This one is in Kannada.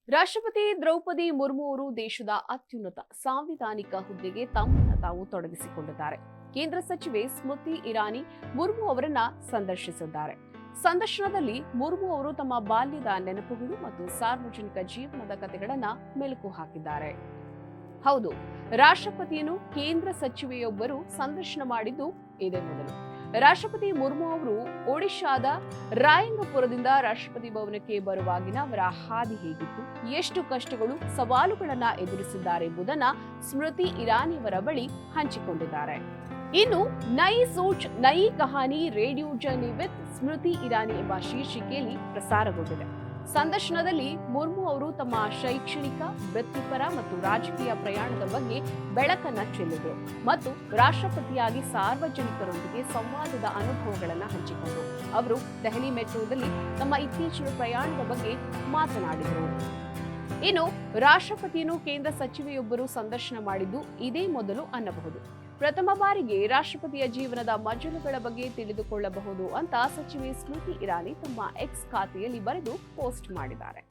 ರಾಷ್ಟ್ರಪತಿ ದ್ರೌಪದಿ ಮುರ್ಮು ಅವರು ದೇಶದ ಅತ್ಯುನ್ನತ ಸಾಂವಿಧಾನಿಕ ಹುದ್ದೆಗೆ ತಮ್ಮನ್ನು ತಾವು ತೊಡಗಿಸಿಕೊಂಡಿದ್ದಾರೆ. ಕೇಂದ್ರ ಸಚಿವೆ ಸ್ಮೃತಿ ಇರಾನಿ ಮುರ್ಮು ಅವರನ್ನ ಸಂದರ್ಶಿಸಿದ್ದಾರೆ. ಸಂದರ್ಶನದಲ್ಲಿ ಮುರ್ಮು ಅವರು ತಮ್ಮ ಬಾಲ್ಯದ ನೆನಪುಗಳು ಮತ್ತು ಸಾರ್ವಜನಿಕ ಜೀವನದ ಕಥೆಗಳನ್ನ ಮೆಲುಕು ಹಾಕಿದ್ದಾರೆ. ಹೌದು, ರಾಷ್ಟ್ರಪತಿಯನ್ನು ಕೇಂದ್ರ ಸಚಿವೆಯೊಬ್ಬರು ಸಂದರ್ಶನ ಮಾಡಿದ್ದು ಇದೇ ಮೊದಲು. ರಾಷ್ಟ್ರಪತಿ ಮುರ್ಮು ಅವರು ಒಡಿಶಾದ ರಾಯಂಗಪುರದಿಂದ ರಾಷ್ಟ್ರಪತಿ ಭವನಕ್ಕೆ ಬರುವಾಗಿನ ಅವರ ಹಾದಿ ಹೇಗಿತ್ತು, ಎಷ್ಟು ಕಷ್ಟಗಳು ಸವಾಲುಗಳನ್ನ ಎದುರಿಸಿದ್ದಾರೆ ಎಂಬುದನ್ನ ಸ್ಮೃತಿ ಇರಾನಿಯವರ ಬಳಿ ಹಂಚಿಕೊಂಡಿದ್ದಾರೆ. ಇನ್ನು ನೈ ಸೋಚ್ ನೈ ಕಹಾನಿ radio journey with Smriti Irani ಎಂಬ ಶೀರ್ಷಿಕೆಯಲ್ಲಿ ಪ್ರಸಾರಗೊಂಡಿದೆ. ಸಂದರ್ಶನದಲ್ಲಿ ಮುರ್ಮು ಅವರು ತಮ್ಮ ಶೈಕ್ಷಣಿಕ, ವೃತ್ತಿಪರ ಮತ್ತು ರಾಜಕೀಯ ಪ್ರಯಾಣದ ಬಗ್ಗೆ ಬೆಳಕನ್ನ ಚೆಲ್ಲಿದರು ಮತ್ತು ರಾಷ್ಟ್ರಪತಿಯಾಗಿ ಸಾರ್ವಜನಿಕರೊಂದಿಗೆ ಸಂವಾದದ ಅನುಭವಗಳನ್ನು ಹಂಚಿಕೊಂಡರು. ಅವರು ದೆಹಲಿ ಮೆಟ್ರೋದಲ್ಲಿ ತಮ್ಮ ಇತ್ತೀಚಿನ ಪ್ರಯಾಣದ ಬಗ್ಗೆ ಮಾತನಾಡಿದರು. ಇನ್ನು ರಾಷ್ಟ್ರಪತಿಯನ್ನು ಕೇಂದ್ರ ಸಚಿವೆಯೊಬ್ಬರು ಸಂದರ್ಶನ ಮಾಡಿದ್ದು ಇದೇ ಮೊದಲು ಅನ್ನಬಹುದು. ಪ್ರಥಮ ಬಾರಿಗೆ ರಾಷ್ಟ್ರಪತಿಯ ಜೀವನದ ಮಜಲುಗಳ ಬಗ್ಗೆ ತಿಳಿದುಕೊಳ್ಳಬಹುದು ಅಂತ ಸಚಿವೆ ಸ್ಮೃತಿ ಇರಾನಿ ತಮ್ಮ ಎಕ್ಸ್ ಖಾತೆಯಲ್ಲಿ ಬರೆದು ಪೋಸ್ಟ್ ಮಾಡಿದ್ದಾರೆ.